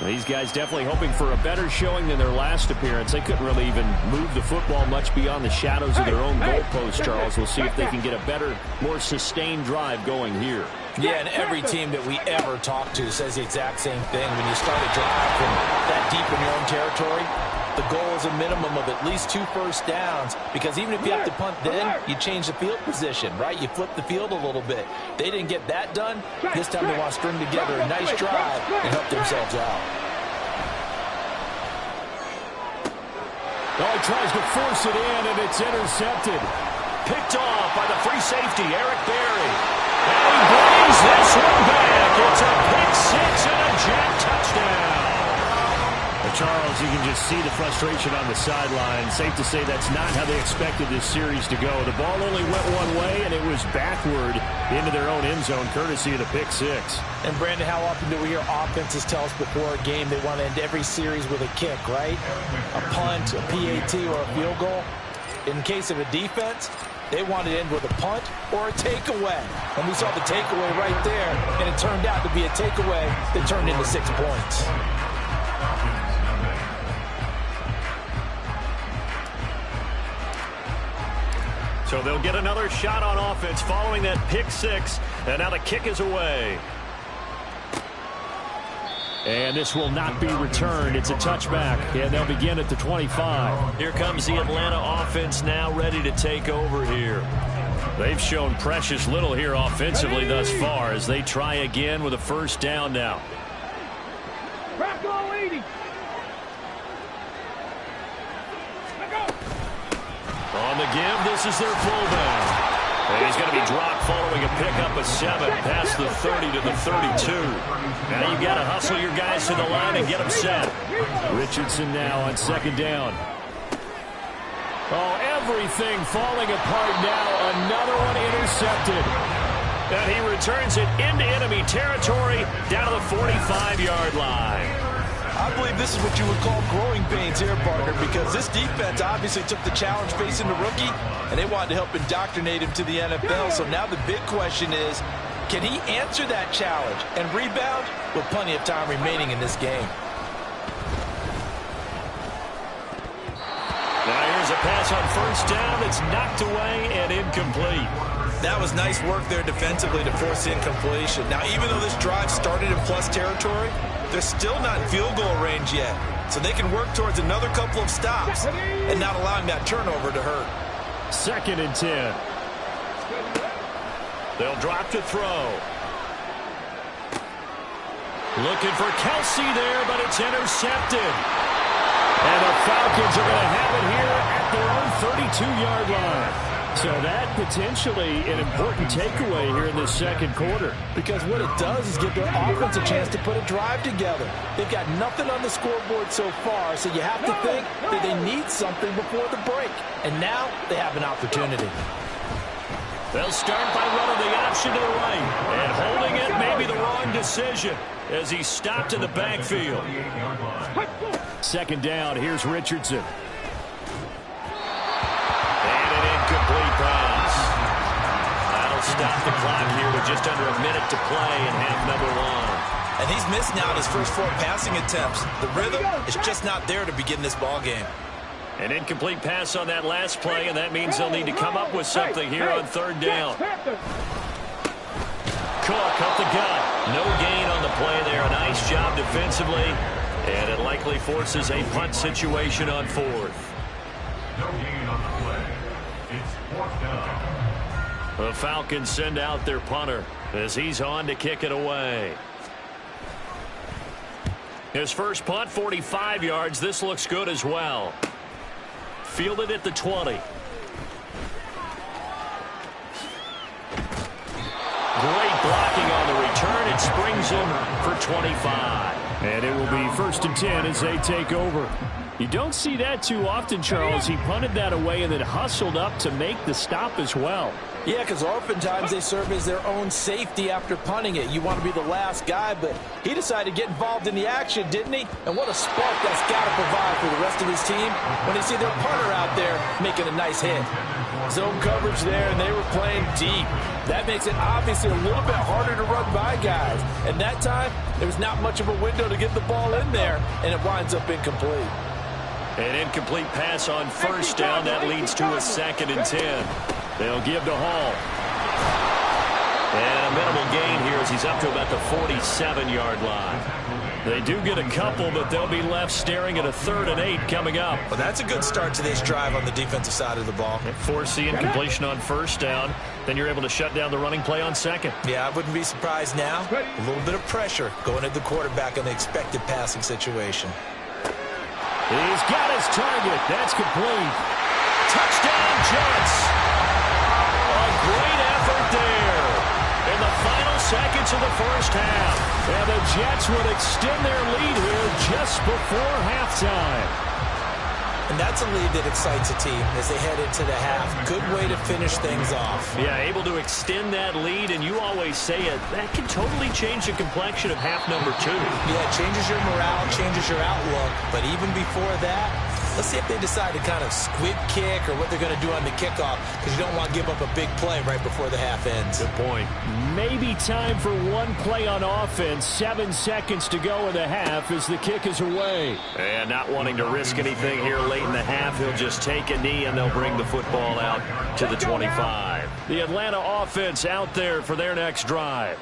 These guys definitely hoping for a better showing than their last appearance. They couldn't really even move the football much beyond the shadows of their own goalpost, Charles. We'll see if they can get a better, more sustained drive going here. Yeah, and every team that we ever talk to says the exact same thing. When you start a drive from that deep in your own territory, the goal is a minimum of at least 2 first downs, because even if you have to punt then, you change the field position, right? You flip the field a little bit. They didn't get that done. This time they want to string together a nice drive and help themselves out. Oh, he tries to force it in, and it's intercepted. Picked off by the free safety, Eric Berry. And he brings this one back. It's a pick 6 and a Jet touchdown. Charles, you can just see the frustration on the sideline. Safe to say that's not how they expected this series to go. The ball only went one way, and it was backward into their own end zone, courtesy of the pick six. And, Brandon, how often do we hear offenses tell us before a game they want to end every series with a kick, right? A punt, a PAT, or a field goal. In case of a defense, they want to end with a punt or a takeaway. And we saw the takeaway right there, and it turned out to be a takeaway that turned into 6 points. So they'll get another shot on offense following that pick six, and now the kick is away. And this will not be returned. It's a touchback, and they'll begin at the 25. Here comes the Atlanta offense now ready to take over here. They've shown precious little here offensively thus far as they try again with a first down now. Back on 80. On the give, this is their fullback. And he's going to be dropped following a pickup of 7 past the 30 to the 32. Now you've got to hustle your guys to the line and get them set. Richardson now on second down. Oh, everything falling apart now. Another one intercepted. And he returns it into enemy territory down to the 45-yard line. I believe this is what you would call growing pains here, partner, because this defense obviously took the challenge facing the rookie, and they wanted to help indoctrinate him to the NFL. So now the big question is, can he answer that challenge and rebound with plenty of time remaining in this game? Now here's a pass on first down. It's knocked away and incomplete. That was nice work there defensively to force the incompletion. Now, even though this drive started in plus territory, they're still not in field goal range yet. So they can work towards another couple of stops and not allowing that turnover to hurt. 2nd and 10. They'll drop to throw. Looking for Kelsey there, but it's intercepted. And the Falcons are going to have it here at their own 32-yard line. So that potentially an important takeaway here in this second quarter. Because what it does is give their offense a chance to put a drive together. They've got nothing on the scoreboard so far, so you have to think that they need something before the break. And now they have an opportunity. They'll start by running the option to the right. And holding it may be the wrong decision as he's stopped in the backfield. 2nd down, here's Richardson. Complete pass. That'll stop the clock here with just under a minute to play in half number 1. And he's missed now his first 4 passing attempts. The rhythm is just not there to begin this ball game. An incomplete pass on that last play, and that means they'll need to come up with something here on 3rd down. Cook up the gut. No gain on the play there. A nice job defensively, and it likely forces a punt situation on 4th. No gain on the play. It's 4th down. The Falcons send out their punter as he's on to kick it away. His first punt, 45 yards. This looks good as well. Fielded at the 20. Great blocking on the return. It springs him for 25. And it will be 1st and 10 as they take over. You don't see that too often, Charles. He punted that away and then hustled up to make the stop as well. Yeah, because oftentimes they serve as their own safety after punting it. You want to be the last guy, but he decided to get involved in the action, didn't he? And what a spark that's got to provide for the rest of his team when they see their punter out there making a nice hit. Zone coverage there, and they were playing deep. That makes it obviously a little bit harder to run by guys. And that time, there was not much of a window to get the ball in there, and it winds up incomplete. An incomplete pass on first down. That leads to a 2nd and 10. They'll give to Hall. And a minimal gain here as he's up to about the 47-yard line. They do get a couple, but they'll be left staring at a 3rd and 8 coming up. Well, that's a good start to this drive on the defensive side of the ball. Force the incompletion on first down. Then you're able to shut down the running play on 2nd. Yeah, I wouldn't be surprised now. A little bit of pressure going at the quarterback in the expected passing situation. He's got his target. That's complete. Touchdown, Jets. A great effort there. In the final seconds minutes of the first half. And the Jets would extend their lead here just before halftime. And that's a lead that excites a team as they head into the half. Good way to finish things off. Yeah, able to extend that lead, and you always say it, that can totally change the complexion of half number 2. Yeah, it changes your morale, changes your outlook. But even before that, let's see if they decide to kind of squib kick or what they're going to do on the kickoff, because you don't want to give up a big play right before the half ends. Good point. Maybe time for one play on offense. 7 seconds to go in the half as the kick is away. And not wanting to risk anything here late in the half, he'll just take a knee and they'll bring the football out to the 25. The Atlanta offense out there for their next drive.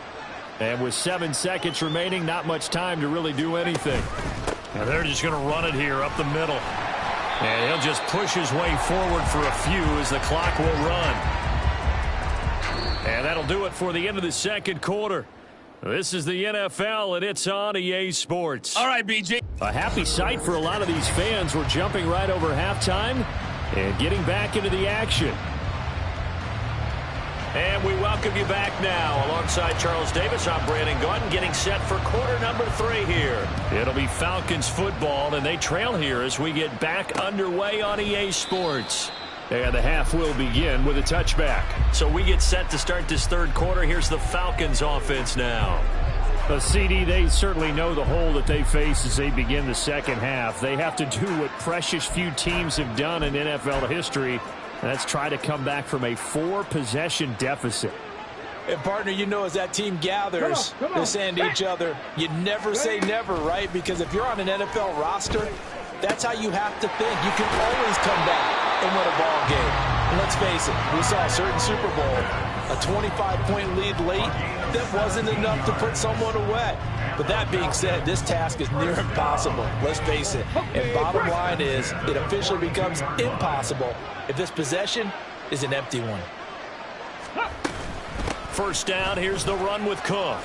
And with 7 seconds remaining, not much time to really do anything. Now they're just going to run it here up the middle. And he'll just push his way forward for a few as the clock will run. And that'll do it for the end of the second quarter. This is the NFL, and it's on EA Sports. All right, BJ. A happy sight for a lot of these fans. We're jumping right over halftime and getting back into the action. And we welcome you back now. Alongside Charles Davis, I'm Brandon Gaudin, getting set for quarter number 3 here. It'll be Falcons football, and they trail here as we get back underway on EA Sports. And the half will begin with a touchback. So we get set to start this third quarter. Here's the Falcons offense now. CD, they certainly know the hole that they face as they begin the second half. They have to do what precious few teams have done in NFL history. That's try to come back from a 4-possession deficit. And, partner, you know, as that team gathers, they're saying to each other, you never say never, right? Because if you're on an NFL roster, that's how you have to think. You can always come back and win a ball game. And let's face it, we saw a certain Super Bowl, a 25-point lead late, that wasn't enough to put someone away. But that being said, this task is near impossible. Let's face it. And bottom line is, it officially becomes impossible if this possession is an empty one. First down, here's the run with Cook.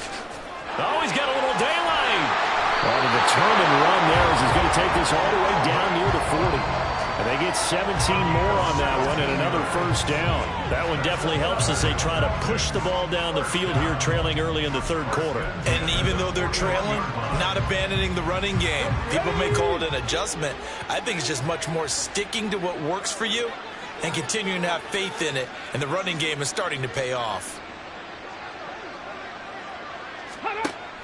Oh, he's got a little daylight. Well, the determined run there as he's going to take this all the way down near the 40. And they get 17 more on that one and another first down. That one definitely helps as they try to push the ball down the field here, trailing early in the third quarter. And even though they're trailing, not abandoning the running game. People may call it an adjustment. I think it's just much more sticking to what works for you and continuing to have faith in it. And the running game is starting to pay off.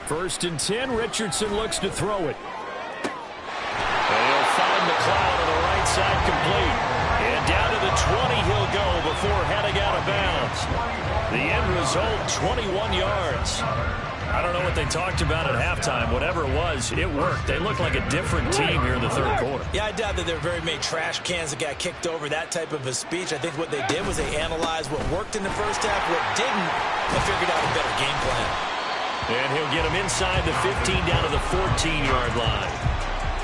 First and 10, Richardson looks to throw it. And he'll find McLeod on the right side complete. And down to the 20 he'll go before heading out of bounds. The end result, 21 yards. I don't know what they talked about at halftime. Whatever it was, it worked. They look like a different team here in the third quarter. Yeah, I doubt that there were very many trash cans that got kicked over, that type of a speech. I think what they did was they analyzed what worked in the first half, what didn't, and figured out a better game plan. And he'll get him inside the 15 down to the 14-yard line.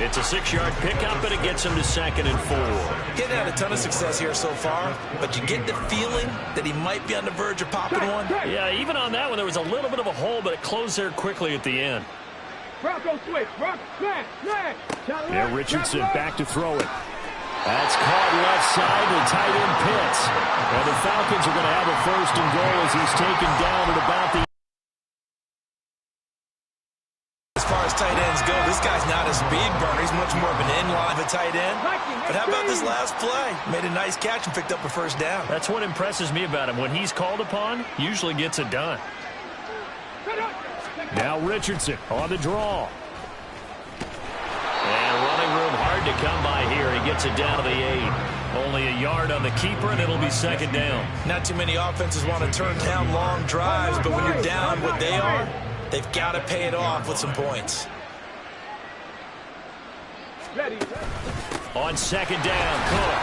It's a 6-yard pickup, and it gets him to 2nd and 4. Getting had a ton of success here so far, but you get the feeling that he might be on the verge of popping one. Yeah, even on that one, there was a little bit of a hole, but it closed there quickly at the end. Bronco switch. Yeah, Richardson back to throw it. That's caught left side to tight end Pitts. And the Falcons are going to have a 1st and goal as he's taken down at about the... As far as tight ends go, this guy's not a speed burner. He's much more of an in-line of a tight end. But how about this last play? Made a nice catch and picked up a first down. That's what impresses me about him. When he's called upon, usually gets it done. Now Richardson on the draw. And running room hard to come by here. He gets it down to the 8. Only a yard on the keeper, and it'll be 2nd down. Not too many offenses want to turn down long drives, but when you're down what they are, they've got to pay it off with some points. On 2nd down, Cook.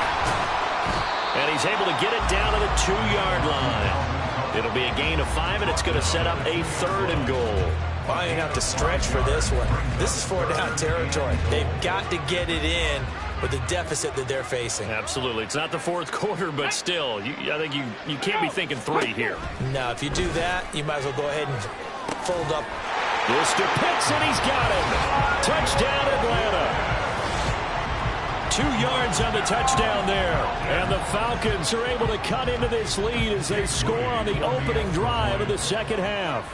And he's able to get it down to the 2-yard line. It'll be a gain of 5, and it's going to set up a 3rd and goal. Well, you have to stretch for this one. This is 4-down territory. They've got to get it in with the deficit that they're facing. Absolutely. It's not the 4th quarter, but still, I think you can't be thinking 3 here. No, if you do that, you might as well go ahead and fold up. Mr. Pitts, and he's got him. Touchdown, Atlanta. 2 yards on the touchdown there. And the Falcons are able to cut into this lead as they score on the opening drive of the second half.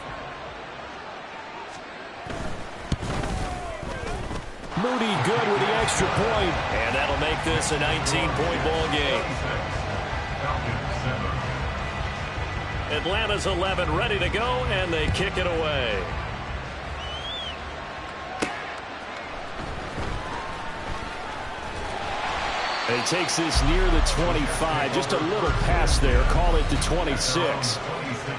Moody good with the extra point. And that'll make this a 19-point ball game. Atlanta's 11 ready to go, and they kick it away. He takes this near the 25. Just a little pass there. Call it the 26.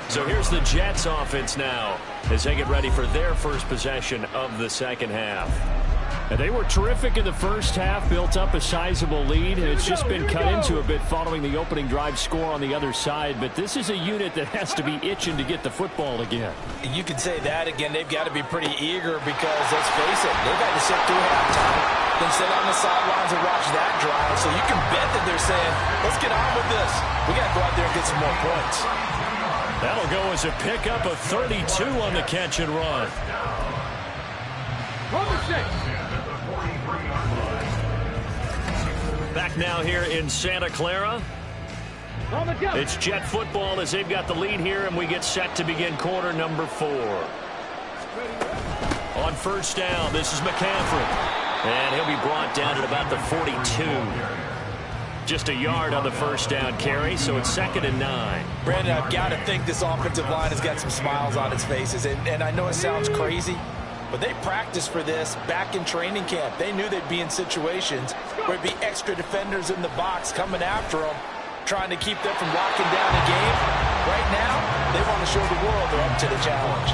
So here's the Jets offense now as they get ready for their first possession of the second half. And they were terrific in the first half, built up a sizable lead, and it's just been cut into a bit following the opening drive score on the other side. But this is a unit that has to be itching to get the football again. You could say that again. They've got to be pretty eager because, let's face it, they've had to sit through halftime, then sit on the sidelines and watch that drive. So you can bet that they're saying, let's get on with this. We got to go out there and get some more points. That'll go as a pickup of 32 on the catch and run. Back now here in Santa Clara. It's Jet football as they've got the lead here, and we get set to begin quarter number 4. On first down, this is McCaffrey. And he'll be brought down at about the 42. Just a yard on the first down carry, so it's 2nd and 9. Brandon, I've got to think this offensive line has got some smiles on its faces. And I know it sounds crazy, but they practiced for this back in training camp. They knew they'd be in situations where there'd be extra defenders in the box coming after them, trying to keep them from locking down a game. Right now, they want to show the world they're up to the challenge.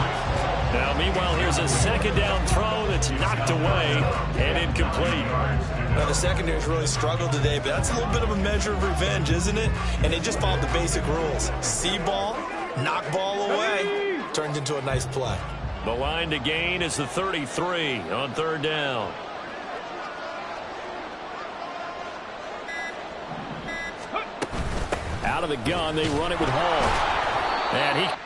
Now, meanwhile, here's a second down throw that's knocked away and incomplete. Now, the secondary's really struggled today, but that's a little bit of a measure of revenge, isn't it? And they just followed the basic rules. See ball, knock ball away. Turned into a nice play. The line to gain is the 33 on third down. Out of the gun, they run it with Hall. And he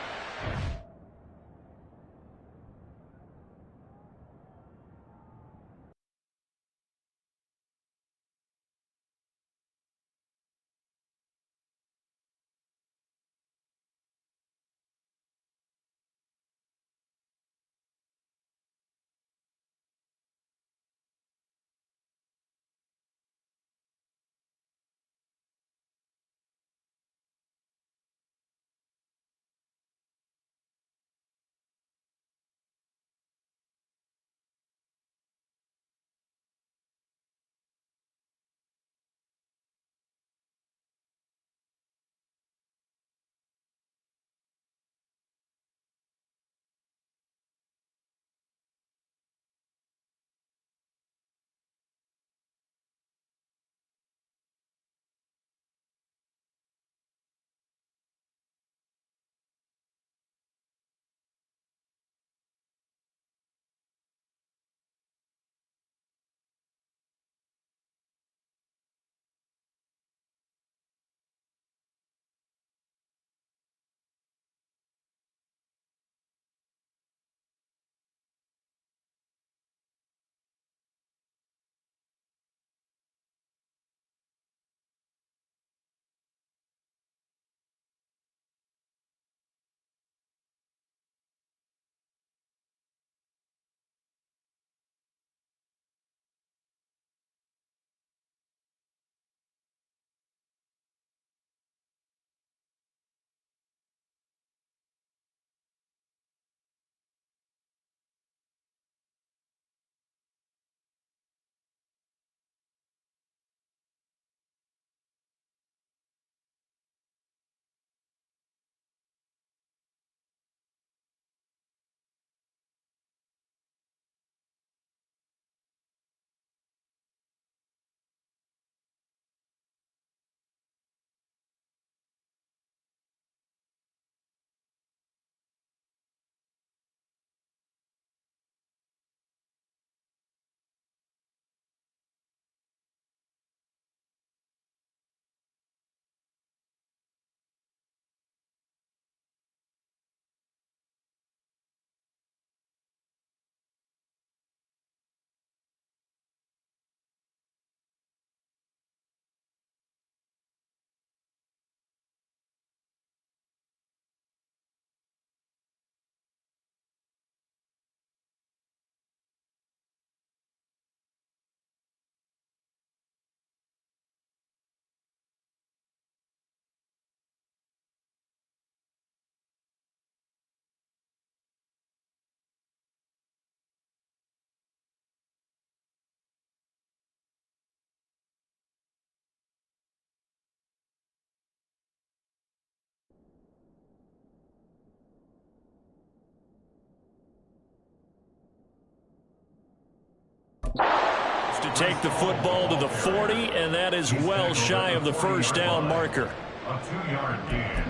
take the football to the 40, and that is well shy of the first down marker. A 2-yard gain.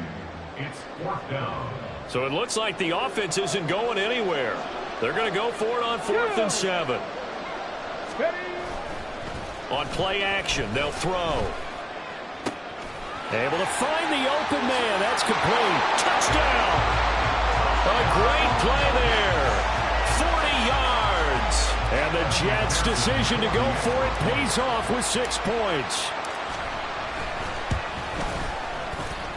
It's 4th down. So it looks like the offense isn't going anywhere. They're going to go for it on 4th and 7. On play action, they'll throw. Able to find the open man. That's complete. Touchdown. A great play there. 40 yards. And the Jets' decision to go for it pays off with 6 points.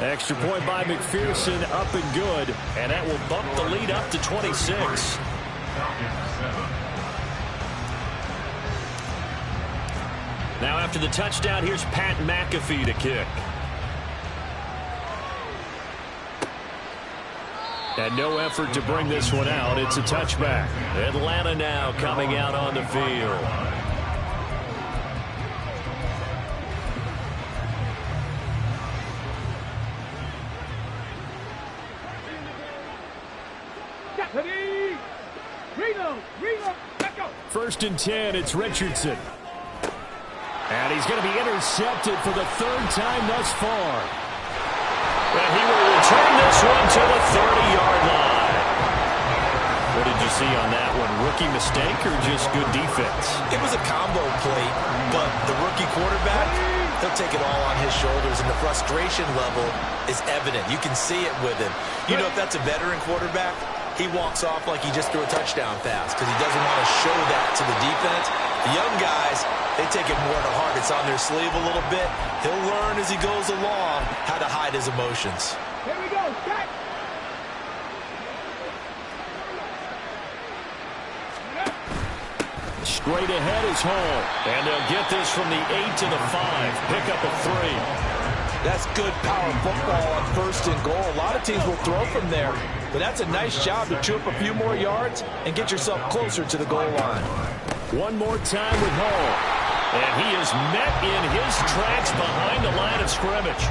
Extra point by McPherson, up and good. And that will bump the lead up to 26. Now after the touchdown, here's Pat McAfee to kick. And no effort to bring this one out. It's a touchback. Atlanta now coming out on the field. First and 10, it's Richardson. And he's going to be intercepted for the 3rd time thus far. And he will return this one to the 30-yard line. What did you see on that one? Rookie mistake or just good defense? It was a combo play, but the rookie quarterback, he'll take it all on his shoulders, and the frustration level is evident. You can see it with him. You know, if that's a veteran quarterback, he walks off like he just threw a touchdown pass because he doesn't want to show that to the defense. The young guys, they take it more to heart. It's on their sleeve a little bit. He'll learn as he goes along how to hide his emotions. Here we go. Back. Straight ahead is Hall. And they'll get this from the 8 to the 5. Pick up a 3. That's good power football on 1st and goal. A lot of teams will throw from there, but that's a nice job to chew up a few more yards and get yourself closer to the goal line. One more time with Hall. And he is met in his tracks behind the line of scrimmage.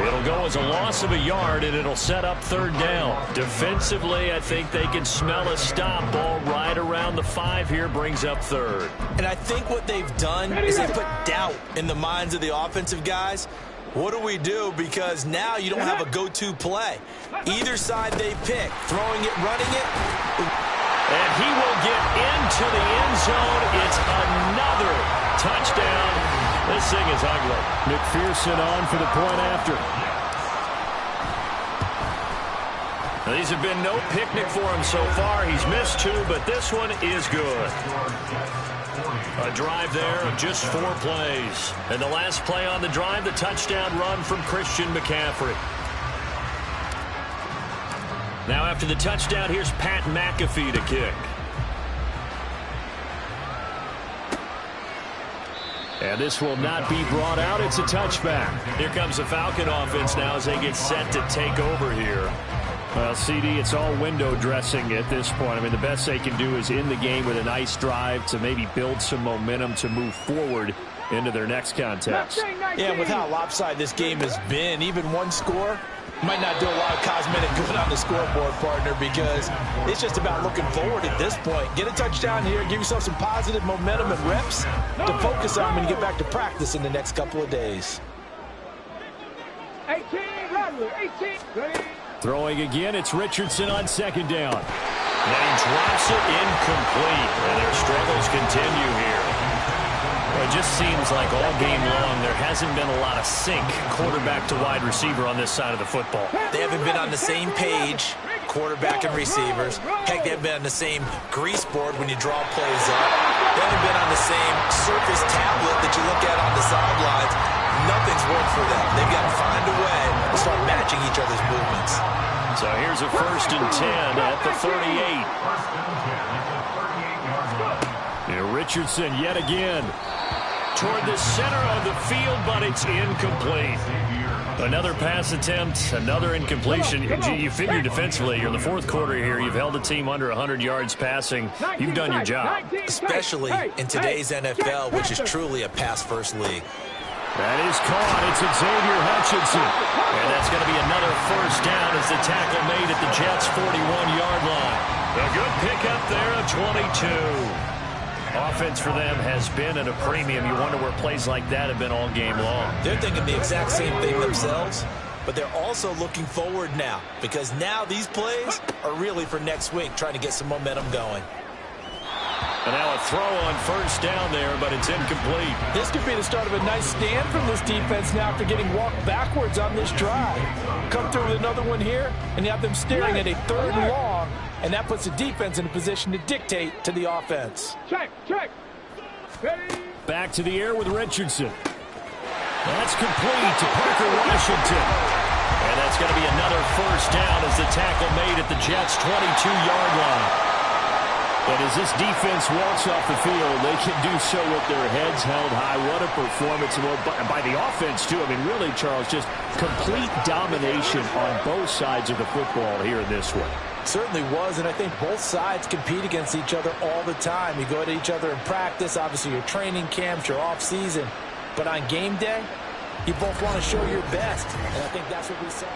It'll go as a loss of a yard, and it'll set up 3rd down. Defensively, I think they can smell a stop. Ball right around the 5 here brings up 3rd. And I think what they've done is they put doubt in the minds of the offensive guys. What do we do? Because now you don't have a go-to play. Either side they pick, throwing it, running it. And he will get into the end zone. It's another touchdown. This thing is ugly. McPherson on for the point after. Now, these have been no picnic for him so far. He's missed 2, but this one is good. A drive there of just 4 plays. And the last play on the drive, the touchdown run from Christian McCaffrey. Now after the touchdown, here's Pat McAfee to kick. And this will not be brought out. It's a touchback. Here comes the Falcon offense now as they get set to take over here. Well, CD, it's all window dressing at this point. I mean, the best they can do is in the game with a nice drive to maybe build some momentum to move forward into their next contest. Yeah, with how lopsided this game has been, even one score might not do a lot of cosmetic good on the scoreboard, partner, because it's just about looking forward at this point. Get a touchdown here, give yourself some positive momentum and reps to focus on when you get back to practice in the next couple of days. 18, Rattler, 18. Ready? Throwing again, it's Richardson on 2nd down. And he drops it incomplete. And their struggles continue here. Well, it just seems like all game long there hasn't been a lot of sync quarterback to wide receiver on this side of the football. They haven't been on the same page, quarterback and receivers. Heck, they haven't been on the same grease board when you draw plays up. They haven't been on the same surface tablet that you look at on the sidelines. Nothing's worked for them. They've got to find a way to start matching each other's movements. So here's a 1st and 10 at the 38. Here Richardson yet again toward the center of the field, but it's incomplete. Another pass attempt, another incompletion. You figure defensively, you're in the 4th quarter here. You've held a team under 100 yards passing. You've done your job. Especially in today's NFL, which is truly a pass-first league. That is caught. It's Xavier Hutchinson. And that's going to be another 1st down as the tackle made at the Jets' 41-yard line. A good pickup there of 22. Offense for them has been at a premium. You wonder where plays like that have been all game long. They're thinking the exact same thing themselves, but they're also looking forward now because now these plays are really for next week, trying to get some momentum going. And now a throw on first down there, but it's incomplete. This could be the start of a nice stand from this defense now after getting walked backwards on this drive. Come through with another one here, and you have them staring at a 3rd and long, and that puts the defense in a position to dictate to the offense. Check. Back to the air with Richardson. That's complete to Parker Washington. And that's going to be another first down as the tackle made at the Jets' 22-yard line. And as this defense walks off the field, they can do so with their heads held high. What a performance. And by the offense, too. I mean, really, Charles, just complete domination on both sides of the football here in this one. Certainly was, and I think both sides compete against each other all the time. You go at each other in practice, obviously your training camps, your off-season. But on game day, you both want to show your best, and I think that's what we saw.